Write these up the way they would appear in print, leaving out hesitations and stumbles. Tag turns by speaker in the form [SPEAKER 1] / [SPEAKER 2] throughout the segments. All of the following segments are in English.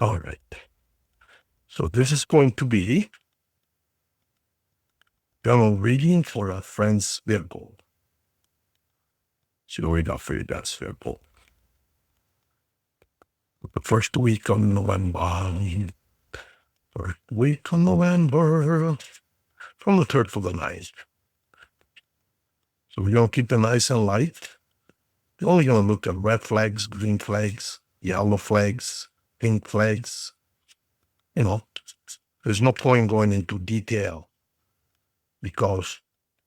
[SPEAKER 1] All right. So this is going to be general reading for our friends Virgo. So we got for you, that's Virgo. The first week of November. First week of November. From the 3rd to the 9th. So we're going to keep it nice and light. We're only going to look at red flags, green flags, yellow flags, pink flags. You know, there's no point going into detail because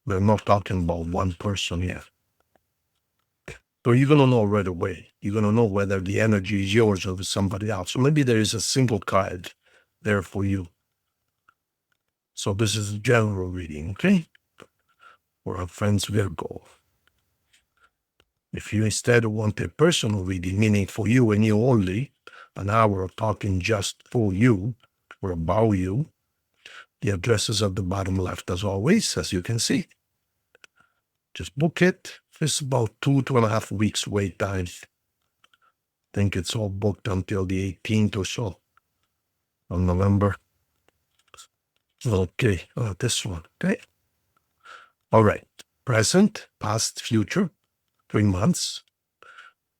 [SPEAKER 1] we're not talking about one person yet. So you're going to know right away. You're going to know whether the energy is yours or somebody else. So maybe there is a single card there for you. So this is a general reading, okay? For our friends Virgo. If you instead want a personal reading, meaning for you and you only, an hour of talking just for you or about you, the address is at the bottom left as always, as you can see. Just book it. It's about 2.5 weeks wait time. I think it's all booked until the 18th or so of November. Okay, this one, okay? All right, present, past, future, 3 months.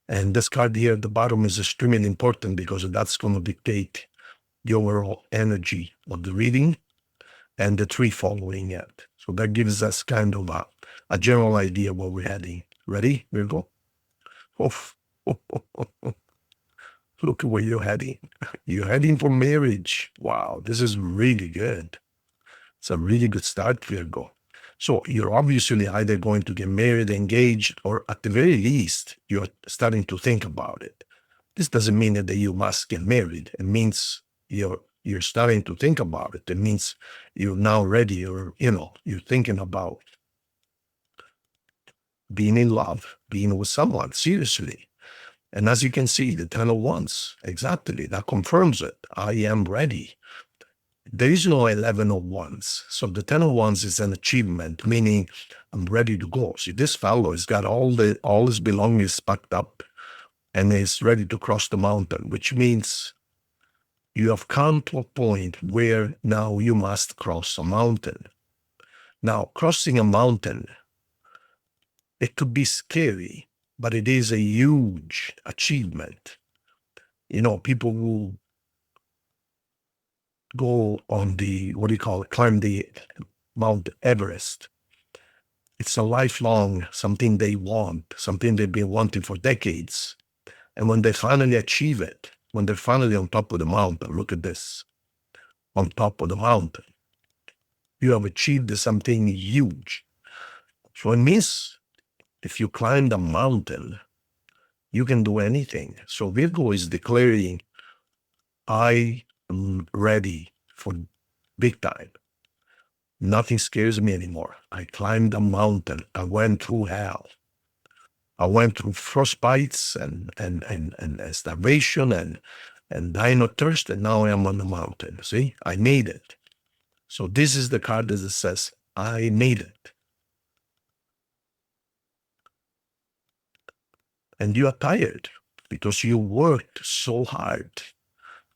[SPEAKER 1] And this card here at the bottom is extremely important because that's going to dictate the overall energy of the reading and the 3 following it. So that gives us kind of a general idea where we're heading. Ready, Virgo? Look at where you're heading. You're heading for marriage. Wow, this is really good. It's a really good start, Virgo. So you're obviously either going to get married, engaged, or at the very least, you're starting to think about it. This doesn't mean that you must get married. It means you're starting to think about it. It means you're now ready, or you're thinking about being in love, being with someone, seriously. And as you can see, the 10 of Wands, exactly, that confirms it. I am ready. There is no 11 of Wands. So the 10 of Wands is an achievement, meaning I'm ready to go. See, this fellow has got all his belongings packed up and is ready to cross the mountain, which means you have come to a point where now you must cross a mountain. Now, crossing a mountain, it could be scary, but it is a huge achievement. People who go on climb the Mount Everest. It's a lifelong something they want, something they've been wanting for decades. And when they finally achieve it, when they're finally on top of the mountain, look at this, on top of the mountain, you have achieved something huge. So it means if you climb the mountain, you can do anything. So Virgo is declaring, I am ready for big time. Nothing scares me anymore. I climbed a mountain. I went through hell. I went through frostbites and starvation and dying of thirst, and now I am on the mountain. See, I made it. So this is the card that says, I made it. And you are tired because you worked so hard.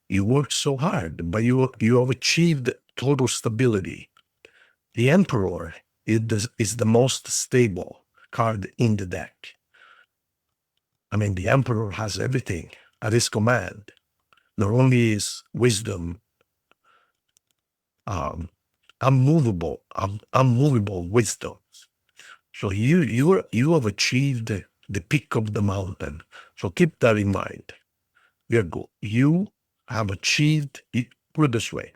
[SPEAKER 1] You worked so hard, but you have achieved total stability. The Emperor is the most stable card in the deck. I mean, the Emperor has everything at his command. Not only is wisdom, unmovable wisdom. So you have achieved the peak of the mountain. So keep that in mind. Virgo, you have achieved, put it this way.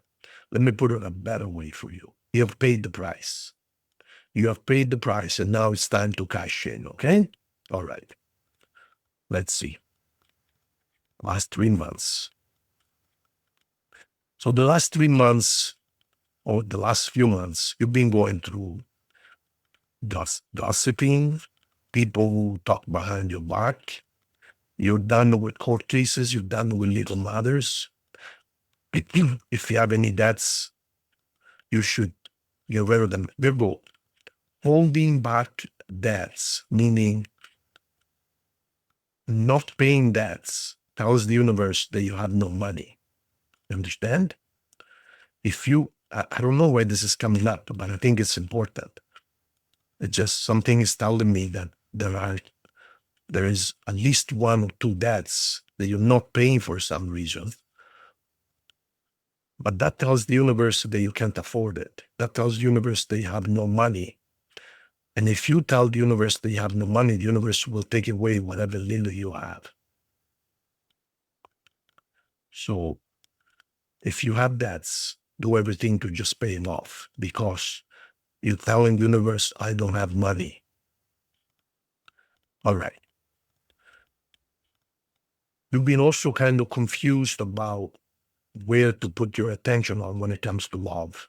[SPEAKER 1] Let me put it a better way for you. You have paid the price. You have paid the price, and now it's time to cash in, okay? All right. Let's see. Last 3 months. So the last 3 months, or the last few months, you've been going through gossiping, people who talk behind your back. You're done with court cases. You're done with legal matters. If you have any debts, you should get rid of them. Virgo, holding back debts, meaning not paying debts, tells the universe that you have no money. You understand? If you, I don't know why this is coming up, but I think it's important. It's just something is telling me that there is at least one or two debts that you're not paying for some reason. But that tells the universe that you can't afford it. That tells the universe that you have no money. And if you tell the universe that you have no money, the universe will take away whatever little you have. So if you have debts, do everything to just pay them off, because you're telling the universe, I don't have money. All right. You've been also kind of confused about where to put your attention on when it comes to love.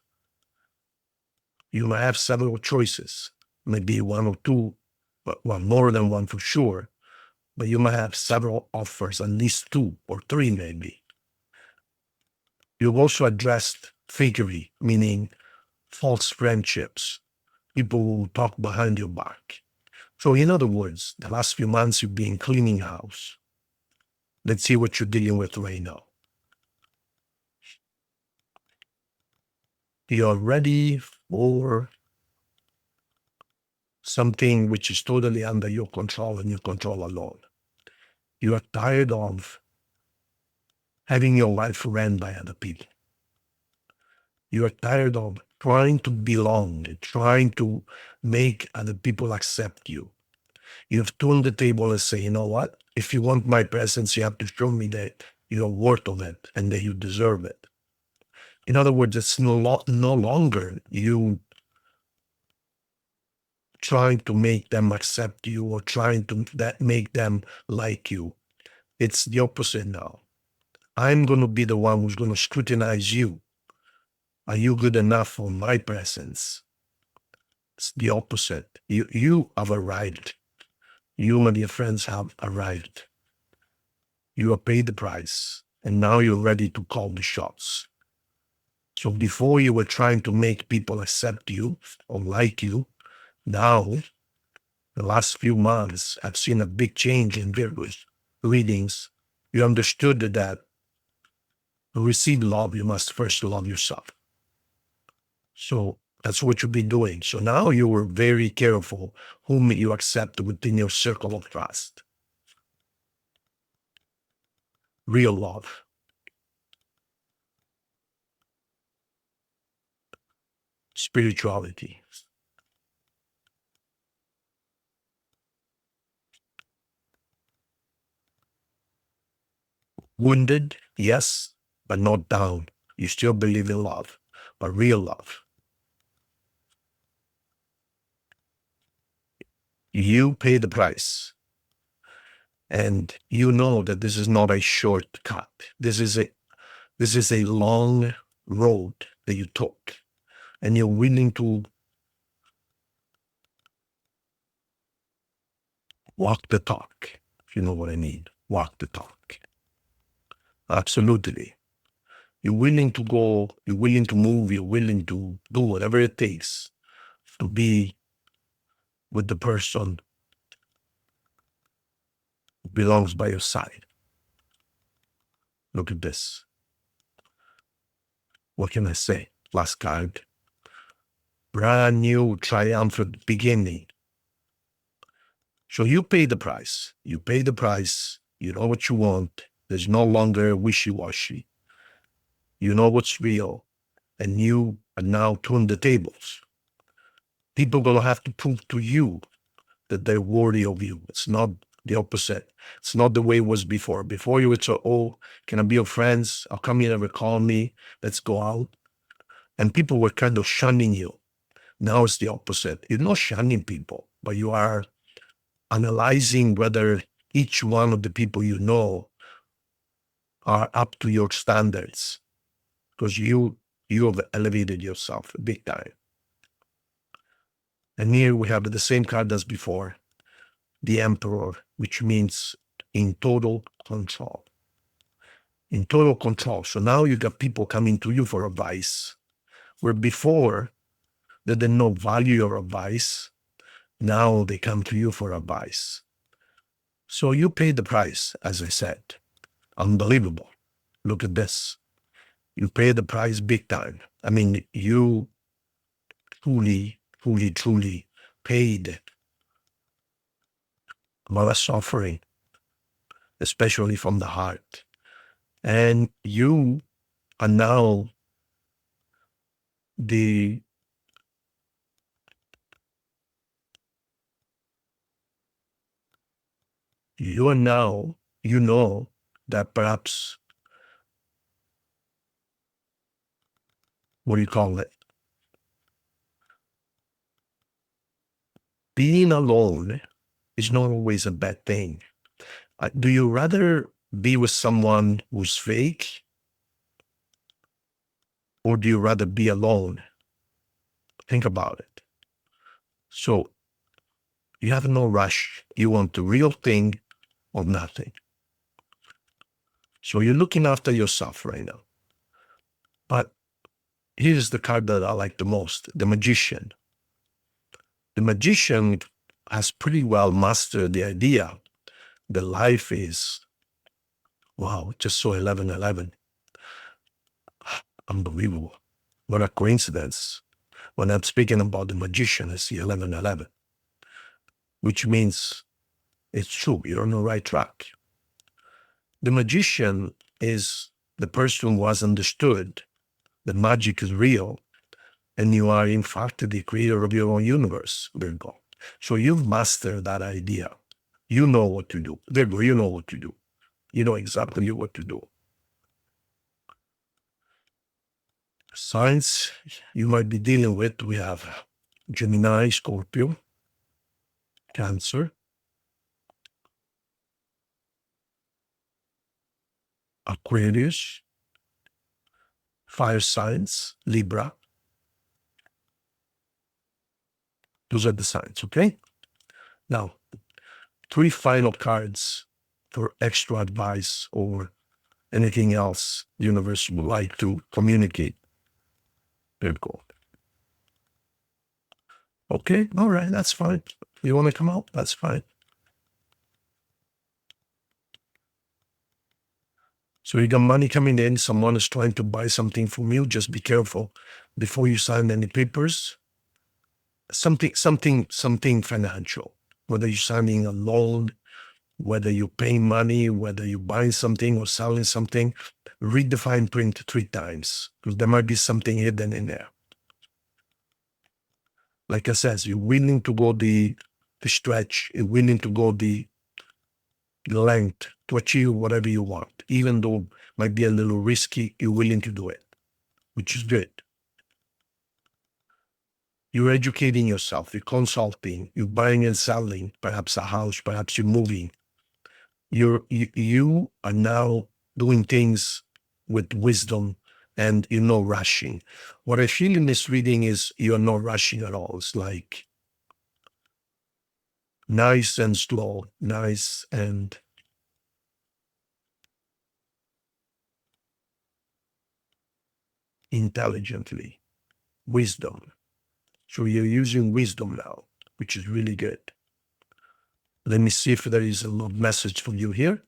[SPEAKER 1] You may have several choices, maybe one or two, but well, more than one for sure. But you might have several offers, at least two or three maybe. You've also addressed fakery, meaning false friendships, people who talk behind your back. So in other words, the last few months you've been cleaning house. Let's see what you're dealing with right now. You're ready for something which is totally under your control and your control alone. You are tired of having your life ran by other people. You are tired of trying to belong, trying to make other people accept you. You've turned the table and say, you know what? If you want my presence, you have to show me that you're worth of it and that you deserve it. In other words, it's no longer you trying to make them accept you or trying to make them like you. It's the opposite now. I'm going to be the one who's going to scrutinize you. Are you good enough for my presence? It's the opposite. You have arrived. You and your friends have arrived. You have paid the price, and now you're ready to call the shots. So before you were trying to make people accept you or like you, now, the last few months, I've seen a big change in various readings. You understood that to receive love, you must first love yourself. So that's what you've been doing. So now you were very careful whom you accept within your circle of trust. Real love. Spirituality. Wounded, yes, but not down. You still believe in love, but real love. You pay the price. And you know that this is not a shortcut. This is a long road that you took. And you're willing to walk the talk, if you know what I mean. Walk the talk. Absolutely. You're willing to go, you're willing to move, you're willing to do whatever it takes to be with the person who belongs by your side. Look at this. What can I say? Last card. Brand new triumphant beginning. So you pay the price. You pay the price. You know what you want. There's no longer wishy-washy. You know what's real. And you are now turn the tables. People are going to have to prove to you that they're worthy of you. It's not the opposite. It's not the way it was before. Before you would say, oh, can I be your friends? How come you never call me? Let's go out. And people were kind of shunning you. Now it's the opposite. You're not shunning people, but you are analyzing whether each one of the people you know are up to your standards, because you have elevated yourself big time. And here we have the same card as before, the Emperor, which means in total control. In total control. So now you got people coming to you for advice, where before they didn't know value your advice. Now they come to you for advice. So you pay the price, as I said. Unbelievable. Look at this. You pay the price big time. I mean, you truly paid a lot of suffering, especially from the heart. And you are now the you are now, you know that perhaps, what do you call it? Being alone is not always a bad thing. Do you rather be with someone who's fake, or do you rather be alone? Think about it. So you have no rush. You want the real thing or nothing. So you're looking after yourself right now. But here's the card that I like the most, the Magician. The Magician has pretty well mastered the idea that life is, wow, just so 11:11. Unbelievable. What a coincidence. When I'm speaking about the Magician, I see 11:11, which means it's true. You're on the right track. The Magician is the person who has understood that magic is real, and you are, in fact, the creator of your own universe, Virgo. So you've mastered that idea. You know what to do. Virgo, you know what to do. You know exactly what to do. Signs you might be dealing with, we have Gemini, Scorpio, Cancer, Aquarius, fire signs, Libra. Those are the signs, okay? Now, 3 final cards for extra advice or anything else the universe would like to communicate. Virgo. Okay, all right, that's fine. You want to come out? That's fine. So you got money coming in, someone is trying to buy something from you, just be careful before you sign any papers. Something financial, whether you're signing a loan, whether you're paying money, whether you're buying something or selling something, read the fine print 3 times, because there might be something hidden in there. Like I said, you're willing to go the stretch, you're willing to go the length to achieve whatever you want, even though it might be a little risky, you're willing to do it, which is good. You're educating yourself, you're consulting, you're buying and selling, perhaps a house, perhaps you're moving. You are now doing things with wisdom, and you're not rushing. What I feel in this reading is you're not rushing at all. It's like nice and slow, nice and intelligently. Wisdom. So you're using wisdom now, which is really good. Let me see if there is a little message for you here.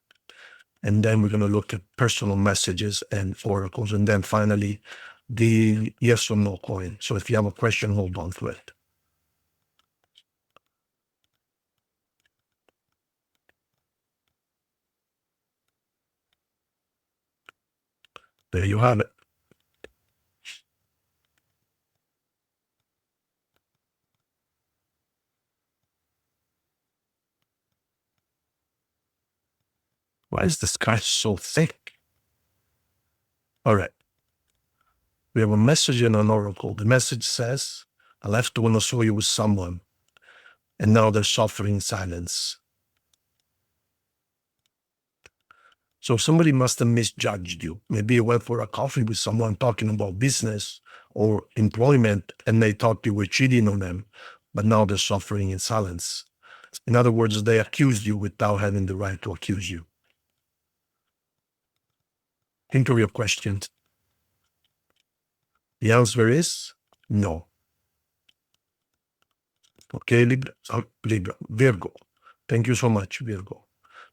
[SPEAKER 1] And then we're going to look at personal messages and oracles. And then finally, the yes or no coin. So if you have a question, hold on to it. There you have it. Why is the sky so thick? All right. We have a message and an oracle. The message says, I left to want to show you with someone, and now they're suffering in silence. So somebody must have misjudged you. Maybe you went for a coffee with someone talking about business or employment, and they thought you were cheating on them, but now they're suffering in silence. In other words, they accused you without having the right to accuse you. Think of your questions. The answer is no. Okay, Libra, Virgo. Thank you so much, Virgo.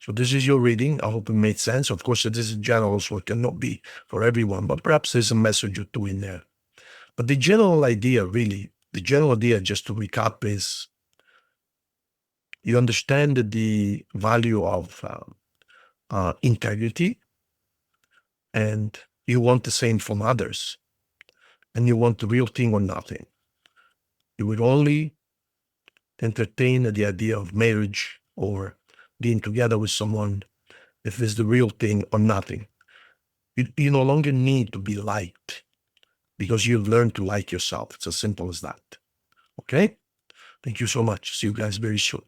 [SPEAKER 1] So this is your reading. I hope it made sense. Of course, this is general, so it cannot be for everyone, but perhaps there's a message or two in there. But the general idea, really, just to recap, is you understand the value of integrity, and you want the same from others, and you want the real thing or nothing. You would only entertain the idea of marriage or being together with someone if it's the real thing or nothing. You no longer need to be liked because you've learned to like yourself. It's as simple as that. Okay? Thank you so much. See you guys very soon.